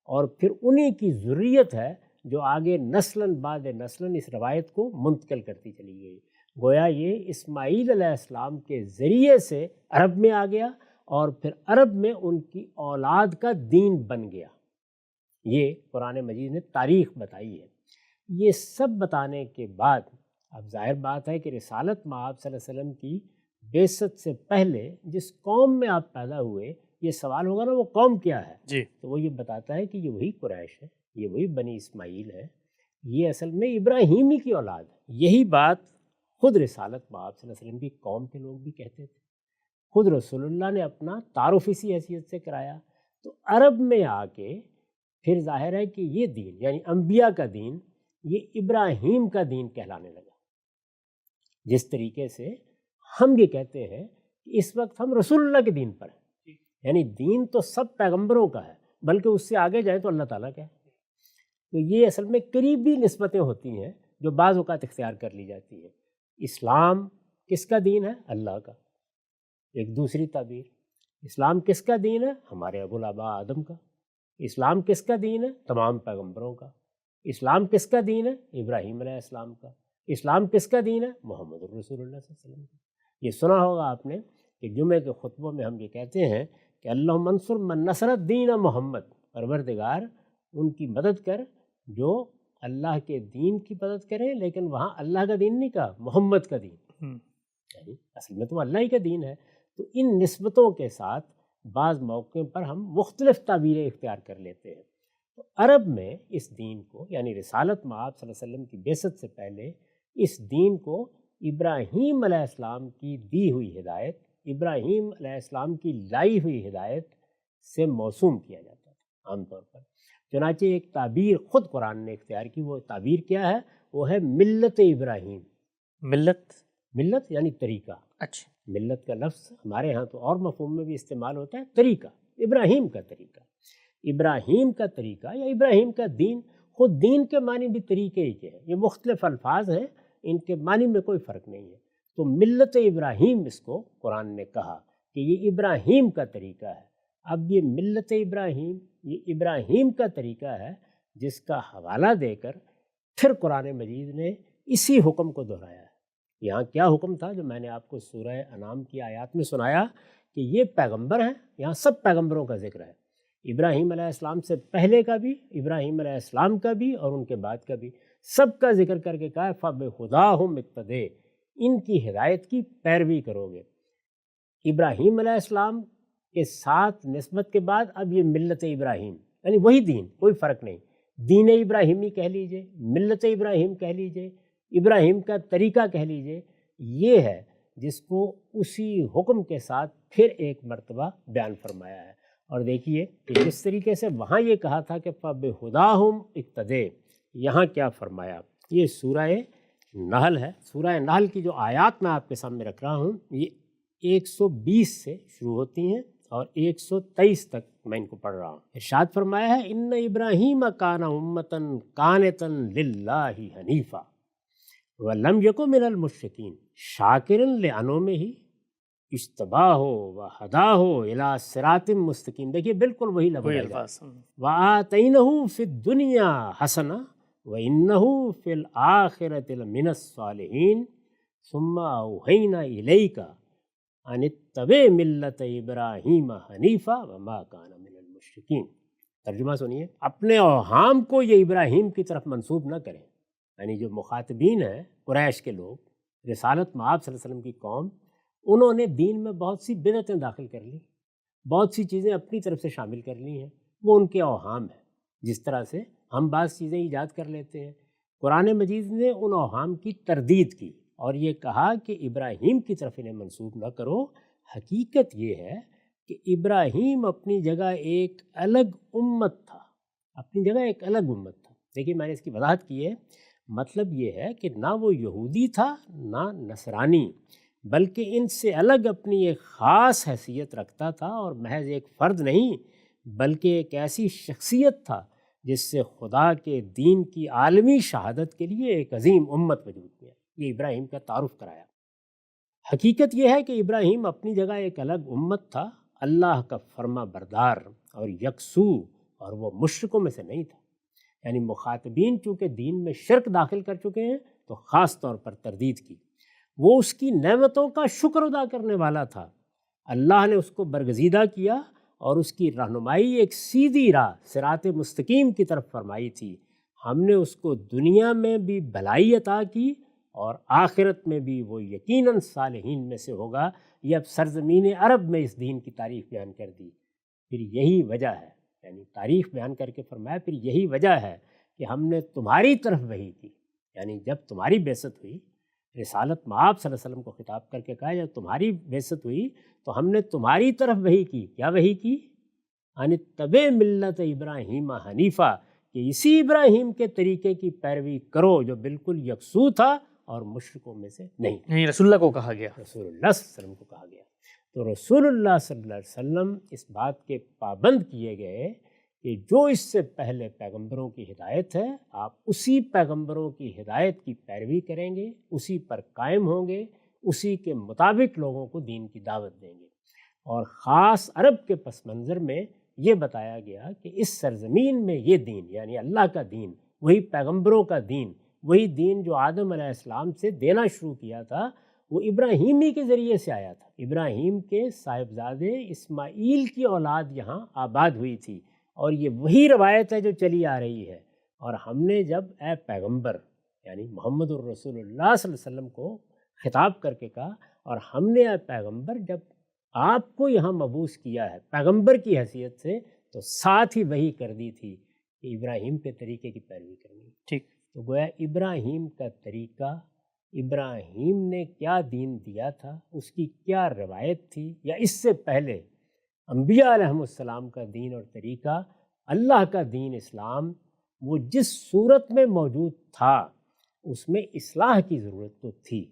اور پھر انہی کی ذریت ہے جو آگے نسلاً بعد نسلاً اس روایت کو منتقل کرتی چلی گئی۔ گویا یہ اسماعیل علیہ السلام کے ذریعے سے عرب میں آ گیا اور پھر عرب میں ان کی اولاد کا دین بن گیا۔ یہ قرآن مجید نے تاریخ بتائی ہے۔ یہ سب بتانے کے بعد اب ظاہر بات ہے کہ رسالت مآب صلی اللہ علیہ وسلم کی بعثت سے پہلے جس قوم میں آپ پیدا ہوئے، یہ سوال ہوگا نا وہ قوم کیا ہے؟ جی، تو وہ یہ بتاتا ہے کہ یہ وہی قریش ہے، یہ وہی بنی اسماعیل ہے، یہ اصل میں ابراہیمی کی اولاد ہے۔ یہی بات خود رسالت مآب صلی اللہ علیہ وسلم کی قوم کے لوگ بھی کہتے تھے۔ خود رسول اللہ نے اپنا تعارف اسی حیثیت سے کرایا۔ تو عرب میں آ کے پھر ظاہر ہے کہ یہ دین یعنی انبیاء کا دین یہ ابراہیم کا دین کہلانے لگا۔ جس طریقے سے ہم یہ کہتے ہیں کہ اس وقت ہم رسول اللہ کے دین پر ہیں، یعنی دین تو سب پیغمبروں کا ہے، بلکہ اس سے آگے جائیں تو اللہ تعالیٰ کا ہے۔ تو یہ اصل میں قریبی نسبتیں ہوتی ہیں جو بعض اوقات اختیار کر لی جاتی ہیں۔ اسلام کس کا دین ہے؟ اللہ کا۔ ایک دوسری تعبیر، اسلام کس کا دین ہے؟ ہمارے ابو الآباء آدم کا۔ اسلام کس کا دین ہے؟ تمام پیغمبروں کا۔ اسلام کس کا دین ہے؟ ابراہیم علیہ السلام کا۔ اسلام کس کا دین ہے؟ محمد الرسول اللہ صلی اللہ علیہ وسلم کا۔ یہ سنا ہوگا آپ نے کہ جمعے کے خطبوں میں ہم یہ کہتے ہیں کہ اللہم انصر من نصر الدین محمد، پروردگار ان کی مدد کر جو اللہ کے دین کی مدد کریں، لیکن وہاں اللہ کا دین نہیں کہا، محمد کا دین، یعنی اصل میں تو اللہ ہی کا دین ہے۔ تو ان نسبتوں کے ساتھ بعض موقعوں پر ہم مختلف تعبیریں اختیار کر لیتے ہیں۔ تو عرب میں اس دین کو یعنی رسالت مآب صلی اللہ علیہ وسلم کی بعثت سے پہلے اس دین کو ابراہیم علیہ السلام کی دی ہوئی ہدایت، ابراہیم علیہ السلام کی لائی ہوئی ہدایت سے موسوم کیا جاتا ہے عام طور پر۔ چنانچہ ایک تعبیر خود قرآن نے اختیار کی، وہ تعبیر کیا ہے؟ وہ ہے ملت ابراہیم۔ ملت یعنی طریقہ۔ اچھا، ملت کا لفظ ہمارے ہاں تو اور مفہوم میں بھی استعمال ہوتا ہے، طریقہ، ابراہیم کا طریقہ۔ ابراہیم کا طریقہ یا ابراہیم کا دین، خود دین کے معنی بھی طریقے ہی کے ہیں، یہ مختلف الفاظ ہیں، ان کے معنی میں کوئی فرق نہیں ہے۔ تو ملت ابراہیم اس کو قرآن نے کہا کہ یہ ابراہیم کا طریقہ ہے۔ اب یہ ملت ابراہیم، یہ ابراہیم کا طریقہ ہے جس کا حوالہ دے کر پھر قرآن مجید نے اسی حکم کو دہرایا ہے۔ یہاں کیا حکم تھا جو میں نے آپ کو سورہ انعام کی آیات میں سنایا کہ یہ پیغمبر ہیں، یہاں سب پیغمبروں کا ذکر ہے، ابراہیم علیہ السلام سے پہلے کا بھی، ابراہیم علیہ السلام کا بھی اور ان کے بعد کا بھی، سب کا ذکر کر کے کہا فَبِہُدَاهُمْ اقْتَدِیٰ، ان کی ہدایت کی پیروی کرو گے۔ ابراہیم علیہ السلام کے ساتھ نسبت کے بعد اب یہ ملت ابراہیم یعنی وہی دین، کوئی فرق نہیں، دین ابراہیمی کہہ لیجئے، ملت ابراہیم کہہ لیجئے، ابراہیم کا طریقہ کہہ لیجئے، یہ ہے جس کو اسی حکم کے ساتھ پھر ایک مرتبہ بیان فرمایا ہے۔ اور دیکھیے کہ جس طریقے سے وہاں یہ کہا تھا کہ فَبِہُدَاهُمْ اقْتَدِیٰ، یہاں کیا فرمایا؟ یہ سورہ نحل ہے۔ سورہ نحل کی جو آیات میں آپ کے سامنے رکھ رہا ہوں یہ 120 سے شروع ہوتی ہیں اور 123 تک میں ان کو پڑھ رہا ہوں۔ ارشاد فرمایا ہے ان ابراہیم کان امۃ قانتا للہ حنیفا ولم یک من المشرکین شاکرا لانعمہ اجتباہ وہداہ الی صراط مستقیم۔ دیکھیے بالکل وہی لفظ وآتینہ فی الدنیا حسنہ وانہ فی الآخرۃ لمن الصالحین ثم اوحینا الیک ان اتبع ملت ابراہیم حنیفا وما کان من المشرکین۔ ترجمہ سنیے، اپنے اوہام کو یہ ابراہیم کی طرف منسوب نہ کریں، یعنی جو مخاطبین ہیں قریش کے لوگ، رسالت مآب صلی اللہ علیہ وسلم کی قوم، انہوں نے دین میں بہت سی بدعتیں داخل کر لی، بہت سی چیزیں اپنی طرف سے شامل کر لی ہیں، وہ ان کے اوہام ہیں۔ جس طرح سے ہم بعض چیزیں ایجاد کر لیتے ہیں، قرآن مجید نے ان اوہام کی تردید کی اور یہ کہا کہ ابراہیم کی طرف انہیں منسوب نہ کرو۔ حقیقت یہ ہے کہ ابراہیم اپنی جگہ ایک الگ امت تھا، اپنی جگہ ایک الگ امت تھا۔ دیکھیے میں نے اس کی وضاحت کی ہے، مطلب یہ ہے کہ نہ وہ یہودی تھا نہ نصرانی، بلکہ ان سے الگ اپنی ایک خاص حیثیت رکھتا تھا، اور محض ایک فرد نہیں بلکہ ایک ایسی شخصیت تھا جس سے خدا کے دین کی عالمی شہادت کے لیے ایک عظیم امت وجود میں آئی۔ یہ ابراہیم کا تعارف کرایا۔ حقیقت یہ ہے کہ ابراہیم اپنی جگہ ایک الگ امت تھا، اللہ کا فرما بردار اور یکسو، اور وہ مشرکوں میں سے نہیں تھا۔ یعنی مخاطبین چونکہ دین میں شرک داخل کر چکے ہیں تو خاص طور پر تردید کی۔ وہ اس کی نعمتوں کا شکر ادا کرنے والا تھا، اللہ نے اس کو برگزیدہ کیا اور اس کی رہنمائی ایک سیدھی راہ صراط مستقیم کی طرف فرمائی تھی۔ ہم نے اس کو دنیا میں بھی بھلائی عطا کی اور آخرت میں بھی وہ یقیناً صالحین میں سے ہوگا۔ یہ اب سرزمین عرب میں اس دین کی تاریخ بیان کر دی۔ پھر یہی وجہ ہے، یعنی تاریخ بیان کر کے فرمایا پھر یہی وجہ ہے کہ ہم نے تمہاری طرف وحی کی، یعنی جب تمہاری بعثت ہوئی، رسالت مآب صلی اللہ علیہ وسلم کو خطاب کر کے کہا جب تمہاری بعثت ہوئی تو ہم نے تمہاری طرف وحی کی۔ کیا وحی کی؟ ان اتبع ملت ابراہیم حنیفہ، کہ اسی ابراہیم کے طریقے کی پیروی کرو جو بالکل یکسو تھا اور مشرکوں میں سے نہیں۔ نہیں، رسول اللہ کو کہا گیا، رسول اللہ صلی اللہ علیہ وسلم کو کہا گیا۔ تو رسول اللہ صلی اللہ علیہ وسلم اس بات کے پابند کیے گئے کہ جو اس سے پہلے پیغمبروں کی ہدایت ہے آپ اسی پیغمبروں کی ہدایت کی پیروی کریں گے، اسی پر قائم ہوں گے، اسی کے مطابق لوگوں کو دین کی دعوت دیں گے۔ اور خاص عرب کے پس منظر میں یہ بتایا گیا کہ اس سرزمین میں یہ دین، یعنی اللہ کا دین، وہی پیغمبروں کا دین، وہی دین جو آدم علیہ السلام سے دینا شروع کیا تھا، وہ ابراہیمی کے ذریعے سے آیا تھا۔ ابراہیم کے صاحبزادے اسماعیل کی اولاد یہاں آباد ہوئی تھی، اور یہ وہی روایت ہے جو چلی آ رہی ہے۔ اور ہم نے جب اے پیغمبر یعنی محمد الرسول اللہ صلی اللہ علیہ وسلم کو خطاب کر کے کہا، اور ہم نے اے پیغمبر جب آپ کو یہاں مبعوث کیا ہے پیغمبر کی حیثیت سے، تو ساتھ ہی وہی کر دی تھی کہ ابراہیم کے طریقے کی پیروی کرنی۔ ٹھیک، تو گویا ابراہیم کا طریقہ، ابراہیم نے کیا دین دیا تھا، اس کی کیا روایت تھی، یا اس سے پہلے انبیاء علیہم السلام کا دین اور طریقہ، اللہ کا دین اسلام، وہ جس صورت میں موجود تھا اس میں اصلاح کی ضرورت تو تھی،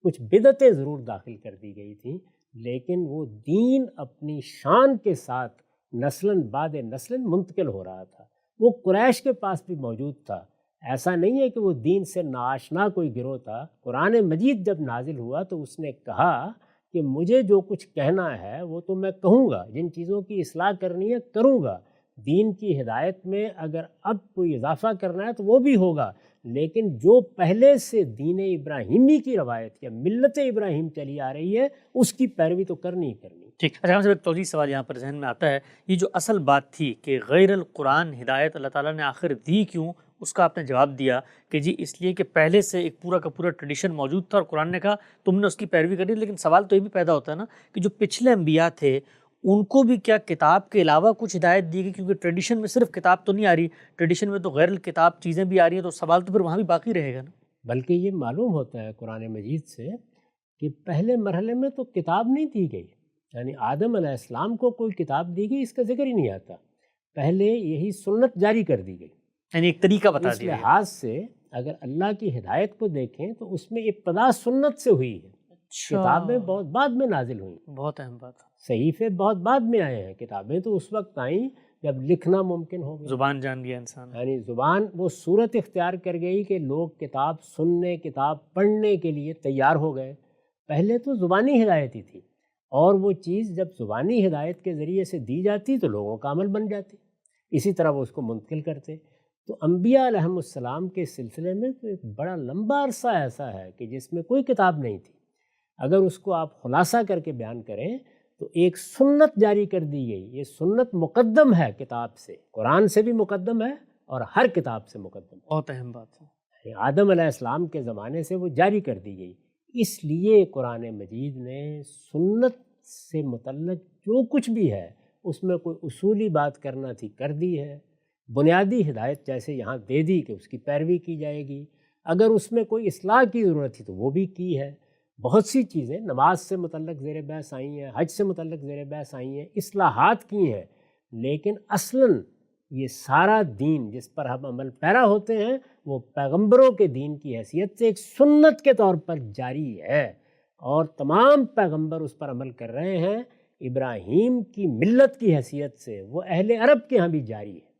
کچھ بدعتیں ضرور داخل کر دی گئی تھیں، لیکن وہ دین اپنی شان کے ساتھ نسلاً بعد نسلاً منتقل ہو رہا تھا۔ وہ قریش کے پاس بھی موجود تھا، ایسا نہیں ہے کہ وہ دین سے ناآشنا کوئی گروہ تھا۔ قرآن مجید جب نازل ہوا تو اس نے کہا کہ مجھے جو کچھ کہنا ہے وہ تو میں کہوں گا، جن چیزوں کی اصلاح کرنی ہے کروں گا، دین کی ہدایت میں اگر اب کوئی اضافہ کرنا ہے تو وہ بھی ہوگا، لیکن جو پہلے سے دین ابراہیمی کی روایت یا ملت ابراہیم چلی آ رہی ہے اس کی پیروی تو کرنی ہی کرنی۔ ٹھیک، اچھا صاحب ایک توضیحی سوال یہاں پر ذہن میں آتا ہے، یہ جو اصل بات تھی کہ غیر القرآن ہدایت اللہ تعالیٰ نے آخر دی کیوں، اس کا آپ نے جواب دیا کہ جی اس لیے کہ پہلے سے ایک پورا کا پورا ٹریڈیشن موجود تھا اور قرآن نے کہا تم نے اس کی پیروی کرنی۔ لیکن سوال تو یہ بھی پیدا ہوتا ہے نا کہ جو پچھلے انبیاء تھے ان کو بھی کیا کتاب کے علاوہ کچھ ہدایت دی گئی؟ کیونکہ ٹریڈیشن میں صرف کتاب تو نہیں آ رہی، ٹریڈیشن میں تو غیر الکتاب چیزیں بھی آ رہی ہیں، تو سوال تو پھر وہاں بھی باقی رہے گا نا۔ بلکہ یہ معلوم ہوتا ہے قرآن مجید سے کہ پہلے مرحلے میں تو کتاب نہیں دی گئی، یعنی آدم علیہ السلام کو کوئی کتاب دی گئی اس کا ذکر ہی نہیں آتا، پہلے یہی سنت جاری کر دی گئی، یعنی ایک طریقہ بتا اس دیا۔ لحاظ سے اگر اللہ کی ہدایت کو دیکھیں تو اس میں ابتدا سنت سے ہوئی ہے، کتابیں بہت بعد میں نازل ہوئیں، بہت اہم بات ہے، صحیفے بہت بعد میں آئے ہیں، کتابیں تو اس وقت آئیں جب لکھنا ممکن ہو گیا، زبان جان گیا انسان، یعنی زبان وہ صورت اختیار کر گئی کہ لوگ کتاب سننے کتاب پڑھنے کے لیے تیار ہو گئے۔ پہلے تو زبانی ہدایت ہی تھی، اور وہ چیز جب زبانی ہدایت کے ذریعے سے دی جاتی تو لوگوں کا عمل بن جاتی، اسی طرح وہ اس کو منتقل کرتے۔ تو انبیاء علیہم السلام کے سلسلے میں تو ایک بڑا لمبا عرصہ ایسا ہے کہ جس میں کوئی کتاب نہیں تھی، اگر اس کو آپ خلاصہ کر کے بیان کریں تو ایک سنت جاری کر دی گئی، یہ سنت مقدم ہے کتاب سے، قرآن سے بھی مقدم ہے اور ہر کتاب سے مقدم ہے، بہت اہم بات ہے۔ آدم علیہ السلام کے زمانے سے وہ جاری کر دی گئی، اس لیے قرآن مجید نے سنت سے متعلق جو کچھ بھی ہے اس میں کوئی اصولی بات کرنا تھی کر دی ہے، بنیادی ہدایت جیسے یہاں دے دی کہ اس کی پیروی کی جائے گی، اگر اس میں کوئی اصلاح کی ضرورت تھی تو وہ بھی کی ہے۔ بہت سی چیزیں نماز سے متعلق زیر بحث آئی ہیں، حج سے متعلق زیر بحث آئی ہیں، اصلاحات کی ہیں، لیکن اصلاً یہ سارا دین جس پر ہم عمل پیرا ہوتے ہیں وہ پیغمبروں کے دین کی حیثیت سے ایک سنت کے طور پر جاری ہے، اور تمام پیغمبر اس پر عمل کر رہے ہیں۔ ابراہیم کی ملت کی حیثیت سے وہ اہل عرب کے ہاں بھی جاری ہے،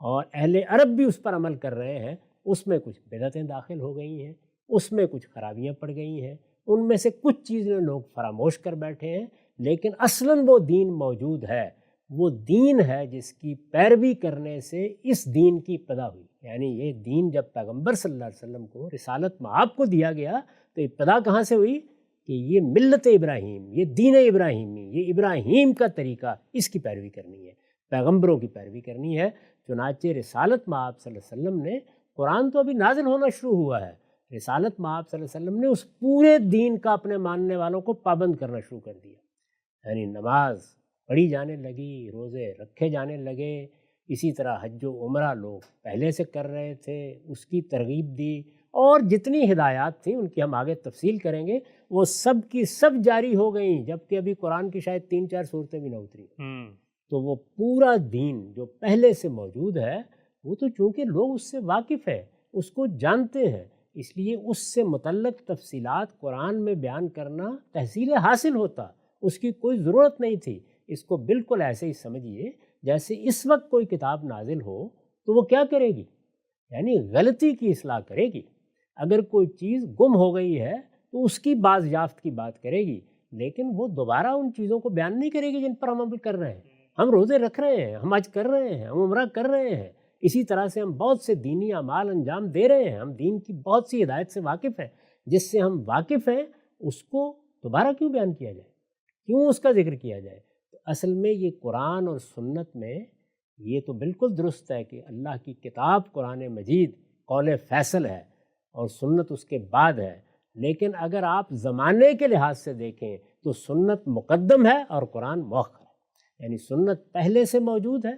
اور اہل عرب بھی اس پر عمل کر رہے ہیں۔ اس میں کچھ بدعتیں داخل ہو گئی ہیں، اس میں کچھ خرابیاں پڑ گئی ہیں، ان میں سے کچھ چیزیں لوگ فراموش کر بیٹھے ہیں، لیکن اصلاً وہ دین موجود ہے۔ وہ دین ہے جس کی پیروی کرنے سے اس دین کی ابتدا ہوئی، یعنی یہ دین جب پیغمبر صلی اللہ علیہ وسلم کو رسالت مآب کو دیا گیا تو ابتدا کہاں سے ہوئی کہ یہ ملت ابراہیم، یہ دین ابراہیمی، یہ ابراہیم کا طریقہ، اس کی پیروی کرنی ہے، پیغمبروں کی پیروی کرنی ہے۔ چنانچہ رسالت مآب صلی اللہ علیہ وسلم نے، قرآن تو ابھی نازل ہونا شروع ہوا ہے، رسالت مآب صلی اللہ علیہ وسلم نے اس پورے دین کا اپنے ماننے والوں کو پابند کرنا شروع کر دیا، یعنی نماز پڑھی جانے لگی، روزے رکھے جانے لگے، اسی طرح حج و عمرہ لوگ پہلے سے کر رہے تھے، اس کی ترغیب دی، اور جتنی ہدایات تھیں ان کی ہم آگے تفصیل کریں گے، وہ سب کی سب جاری ہو گئیں، جبکہ ابھی قرآن کی شاید 3-4 صورتیں بھی نہ اتری۔ تو وہ پورا دین جو پہلے سے موجود ہے وہ تو چونکہ لوگ اس سے واقف ہیں، اس کو جانتے ہیں، اس لیے اس سے متعلق تفصیلات قرآن میں بیان کرنا تحصیل حاصل ہوتا، اس کی کوئی ضرورت نہیں تھی۔ اس کو بالکل ایسے ہی سمجھیے جیسے اس وقت کوئی کتاب نازل ہو تو وہ کیا کرے گی، یعنی غلطی کی اصلاح کرے گی۔ اگر کوئی چیز گم ہو گئی ہے تو اس کی بازیافت کی بات کرے گی، لیکن وہ دوبارہ ان چیزوں کو بیان نہیں کرے گی جن پر ہم عمل کر رہے ہیں۔ ہم روزے رکھ رہے ہیں، ہم حج کر رہے ہیں، ہم عمرہ کر رہے ہیں، اسی طرح سے ہم بہت سے دینی اعمال انجام دے رہے ہیں، ہم دین کی بہت سی ہدایت سے واقف ہیں۔ جس سے ہم واقف ہیں اس کو دوبارہ کیوں بیان کیا جائے، کیوں اس کا ذکر کیا جائے؟ تو اصل میں یہ قرآن اور سنت میں یہ تو بالکل درست ہے کہ اللہ کی کتاب قرآن مجید قول فیصل ہے اور سنت اس کے بعد ہے، لیکن اگر آپ زمانے کے لحاظ سے دیکھیں تو سنت مقدم ہے اور قرآن مؤخر ہے، یعنی سنت پہلے سے موجود ہے،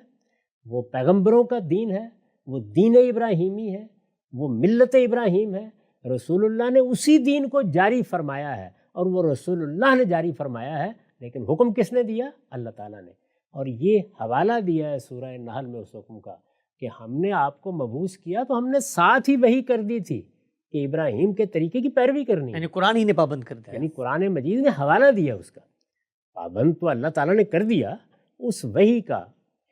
وہ پیغمبروں کا دین ہے، وہ دین ابراہیمی ہے، وہ ملت ابراہیم ہے، رسول اللہ نے اسی دین کو جاری فرمایا ہے، اور وہ رسول اللہ نے جاری فرمایا ہے، لیکن حکم کس نے دیا؟ اللہ تعالیٰ نے۔ اور یہ حوالہ دیا ہے سورہ نحل میں اس حکم کا کہ ہم نے آپ کو مبعوث کیا تو ہم نے ساتھ ہی وہی کر دی تھی کہ ابراہیم کے طریقے کی پیروی کرنی ہے، یعنی قرآن ہی نے پابند کر دیا، یعنی قرآن مجید نے حوالہ دیا اس کا، پابند تو اللہ تعالیٰ نے کر دیا، اس وحی کا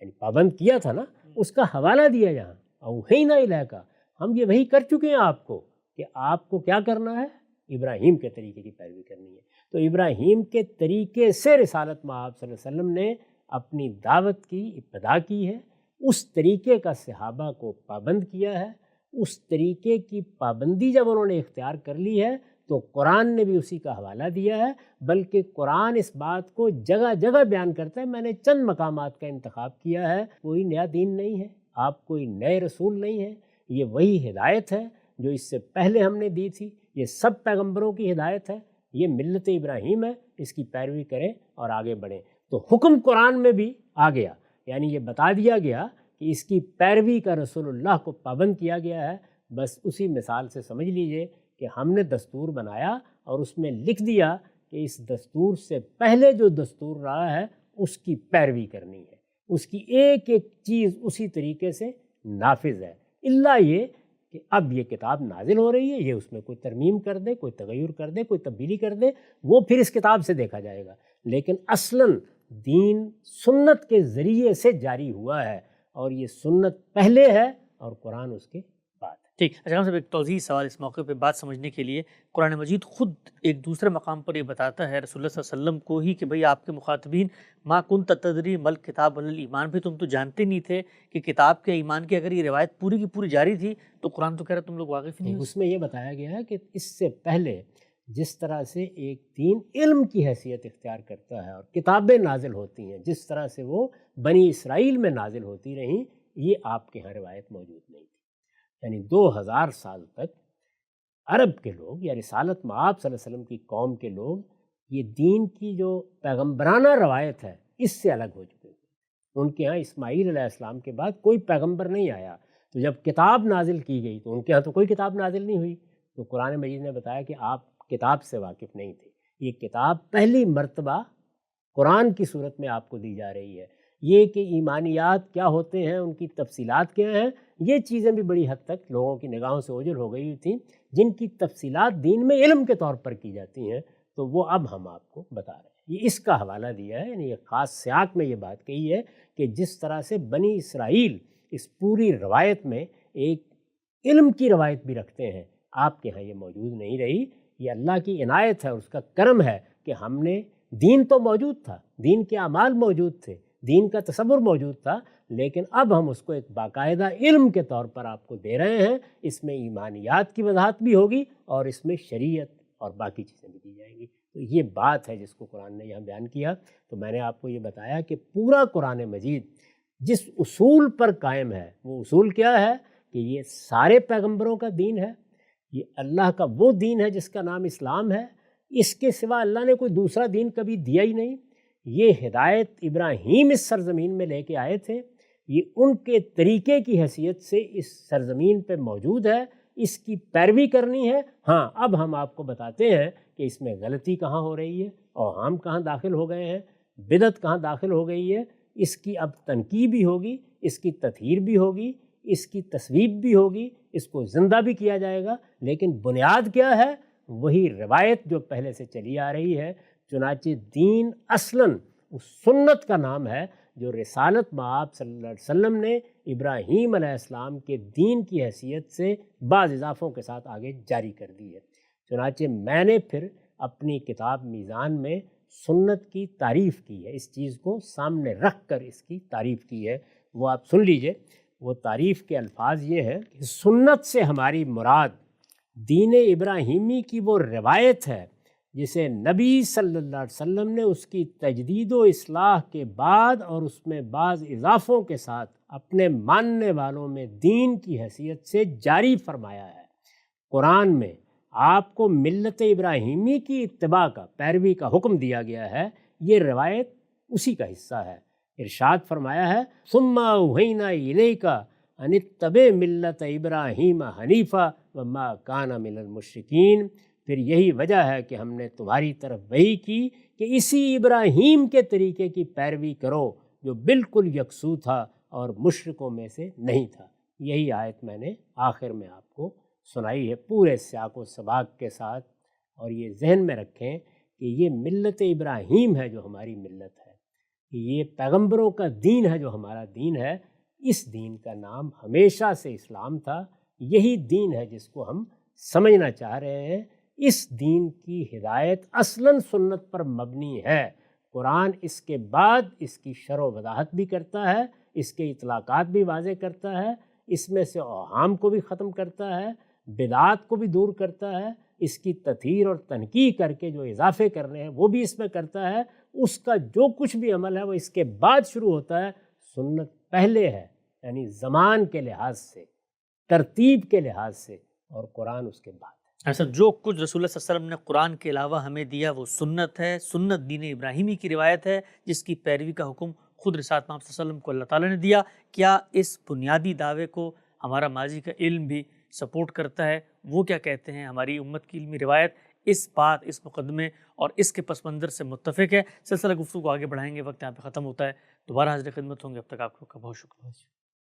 یعنی پابند کیا تھا نا، اس کا حوالہ دیا یہاں، اوحینا الیک، ہم یہ وحی کر چکے ہیں آپ کو کہ آپ کو کیا کرنا ہے، ابراہیم کے طریقے کی پیروی کرنی ہے۔ تو ابراہیم کے طریقے سے رسالت مآب صلی اللہ علیہ وسلم نے اپنی دعوت کی ابتدا کی ہے، اس طریقے کا صحابہ کو پابند کیا ہے، اس طریقے کی پابندی جب انہوں نے اختیار کر لی ہے تو قرآن نے بھی اسی کا حوالہ دیا ہے، بلکہ قرآن اس بات کو جگہ جگہ بیان کرتا ہے۔ میں نے چند مقامات کا انتخاب کیا ہے، کوئی نیا دین نہیں ہے، آپ کوئی نئے رسول نہیں ہیں، یہ وہی ہدایت ہے جو اس سے پہلے ہم نے دی تھی، یہ سب پیغمبروں کی ہدایت ہے، یہ ملت ابراہیم ہے، اس کی پیروی کریں اور آگے بڑھیں۔ تو حکم قرآن میں بھی آ گیا، یعنی یہ بتا دیا گیا کہ اس کی پیروی کا رسول اللہ کو پابند کیا گیا ہے۔ بس اسی مثال سے سمجھ لیجئے کہ ہم نے دستور بنایا اور اس میں لکھ دیا کہ اس دستور سے پہلے جو دستور رہا ہے اس کی پیروی کرنی ہے، اس کی ایک ایک چیز اسی طریقے سے نافذ ہے، الا یہ کہ اب یہ کتاب نازل ہو رہی ہے، یہ اس میں کوئی ترمیم کر دے، کوئی تغیر کر دے، کوئی تبدیلی کر دے، وہ پھر اس کتاب سے دیکھا جائے گا، لیکن اصلاً دین سنت کے ذریعے سے جاری ہوا ہے، اور یہ سنت پہلے ہے اور قرآن اس کے بعد۔ ٹھیک، اچھا صاحب، ایک توضیحی سوال اس موقع پہ بات سمجھنے کے لیے، قرآن مجید خود ایک دوسرے مقام پر یہ بتاتا ہے رسول اللہ صلی اللہ علیہ وسلم کو ہی کہ بھئی آپ کے مخاطبین ما کنت تدری مل کتاب ولا الایمان، بھی تم تو جانتے نہیں تھے کہ کتاب کے ایمان کی اگر یہ روایت پوری کی پوری جاری تھی تو قرآن تو کہہ رہا تم لوگ واقف ہی نہیں ہو۔ اس میں یہ بتایا گیا ہے کہ اس سے پہلے جس طرح سے ایک دین علم کی حیثیت اختیار کرتا ہے اور کتابیں نازل ہوتی ہیں، جس طرح سے وہ بنی اسرائیل میں نازل ہوتی رہیں، یہ آپ کے ہاں روایت موجود نہیں تھی، یعنی 2000 سال تک عرب کے لوگ یا رسالت مآب صلی اللہ علیہ وسلم کی قوم کے لوگ یہ دین کی جو پیغمبرانہ روایت ہے اس سے الگ ہو چکے تھے. ان کے ہاں اسماعیل علیہ السلام کے بعد کوئی پیغمبر نہیں آیا، تو جب کتاب نازل کی گئی تو ان کے ہاں تو کوئی کتاب نازل نہیں ہوئی. تو قرآن مجید نے بتایا کہ آپ کتاب سے واقف نہیں تھے، یہ کتاب پہلی مرتبہ قرآن کی صورت میں آپ کو دی جا رہی ہے. یہ کہ ایمانیات کیا ہوتے ہیں، ان کی تفصیلات کیا ہیں، یہ چیزیں بھی بڑی حد تک لوگوں کی نگاہوں سے اوجھل ہو گئی تھیں، جن کی تفصیلات دین میں علم کے طور پر کی جاتی ہیں، تو وہ اب ہم آپ کو بتا رہے ہیں. یہ اس کا حوالہ دیا ہے، یعنی ایک خاص سیاق میں یہ بات کہی ہے کہ جس طرح سے بنی اسرائیل اس پوری روایت میں ایک علم کی روایت بھی رکھتے ہیں، آپ کے ہاں یہ موجود نہیں رہی. یہ اللہ کی عنایت ہے اور اس کا کرم ہے کہ ہم نے دین تو موجود تھا، دین کے اعمال موجود تھے، دین کا تصور موجود تھا، لیکن اب ہم اس کو ایک باقاعدہ علم کے طور پر آپ کو دے رہے ہیں. اس میں ایمانیات کی وضاحت بھی ہوگی اور اس میں شریعت اور باقی چیزیں بھی دی جائیں گی. تو یہ بات ہے جس کو قرآن نے یہاں بیان کیا. تو میں نے آپ کو یہ بتایا کہ پورا قرآن مجید جس اصول پر قائم ہے، وہ اصول کیا ہے کہ یہ سارے پیغمبروں کا دین ہے، یہ اللہ کا وہ دین ہے جس کا نام اسلام ہے. اس کے سوا اللہ نے کوئی دوسرا دین کبھی دیا ہی نہیں. یہ ہدایت ابراہیم اس سرزمین میں لے کے آئے تھے، یہ ان کے طریقے کی حیثیت سے اس سرزمین پہ موجود ہے، اس کی پیروی کرنی ہے. ہاں اب ہم آپ کو بتاتے ہیں کہ اس میں غلطی کہاں ہو رہی ہے، اوہام کہاں داخل ہو گئے ہیں، بدعت کہاں داخل ہو گئی ہے. اس کی اب تنقید بھی ہوگی، اس کی تطہیر بھی ہوگی، اس کی تصویب بھی ہوگی، اس کو زندہ بھی کیا جائے گا. لیکن بنیاد کیا ہے؟ وہی روایت جو پہلے سے چلی آ رہی ہے. چنانچہ دین اصلاً اس سنت کا نام ہے جو رسالت مآب صلی اللہ علیہ وسلم نے ابراہیم علیہ السلام کے دین کی حیثیت سے بعض اضافوں کے ساتھ آگے جاری کر دی ہے. چنانچہ میں نے پھر اپنی کتاب میزان میں سنت کی تعریف کی ہے، اس چیز کو سامنے رکھ کر اس کی تعریف کی ہے. وہ آپ سن لیجئے. وہ تعریف کے الفاظ یہ ہیں کہ سنت سے ہماری مراد دین ابراہیمی کی وہ روایت ہے جسے نبی صلی اللہ علیہ وسلم نے اس کی تجدید و اصلاح کے بعد اور اس میں بعض اضافوں کے ساتھ اپنے ماننے والوں میں دین کی حیثیت سے جاری فرمایا ہے. قرآن میں آپ کو ملت ابراہیمی کی اتباع کا، پیروی کا حکم دیا گیا ہے. یہ روایت اسی کا حصہ ہے. ارشاد فرمایا ہے ثم اوحینا الیک ان اتبع ملت ابراہیم حنیفا وما کان من المشرکین. پھر یہی وجہ ہے کہ ہم نے تمہاری طرف وحی کی کہ اسی ابراہیم کے طریقے کی پیروی کرو جو بالکل یکسو تھا اور مشرکوں میں سے نہیں تھا. یہی آیت میں نے آخر میں آپ کو سنائی ہے پورے سیاق و سباق کے ساتھ. اور یہ ذہن میں رکھیں کہ یہ ملت ابراہیم ہے جو ہماری ملت ہے، یہ پیغمبروں کا دین ہے جو ہمارا دین ہے. اس دین کا نام ہمیشہ سے اسلام تھا. یہی دین ہے جس کو ہم سمجھنا چاہ رہے ہیں. اس دین کی ہدایت اصلاً سنت پر مبنی ہے. قرآن اس کے بعد اس کی شرح و وضاحت بھی کرتا ہے، اس کے اطلاقات بھی واضح کرتا ہے، اس میں سے اوہام کو بھی ختم کرتا ہے، بدعات کو بھی دور کرتا ہے، اس کی تطہیر اور تنقیح کر کے جو اضافے کرنے ہیں وہ بھی اس میں کرتا ہے. اس کا جو کچھ بھی عمل ہے وہ اس کے بعد شروع ہوتا ہے. سنت پہلے ہے، یعنی زمان کے لحاظ سے، ترتیب کے لحاظ سے، اور قرآن اس کے بعد. ایسا جو کچھ رسول اللہ صلی اللہ علیہ وسلم نے قرآن کے علاوہ ہمیں دیا وہ سنت ہے. سنت دین ابراہیمی کی روایت ہے جس کی پیروی کا حکم خود رسالت محمد صلی اللہ علیہ وسلم کو اللہ تعالیٰ نے دیا. کیا اس بنیادی دعوے کو ہمارا ماضی کا علم بھی سپورٹ کرتا ہے؟ وہ کیا کہتے ہیں؟ ہماری امت کی علمی روایت اس بات، اس مقدمے اور اس کے پس منظر سے متفق ہے. سلسلہ گفتگو کو آگے بڑھائیں گے، وقت یہاں پہ ختم ہوتا ہے. دوبارہ حاضر خدمت ہوں گے. اب تک آپ کا بہت شکریہ.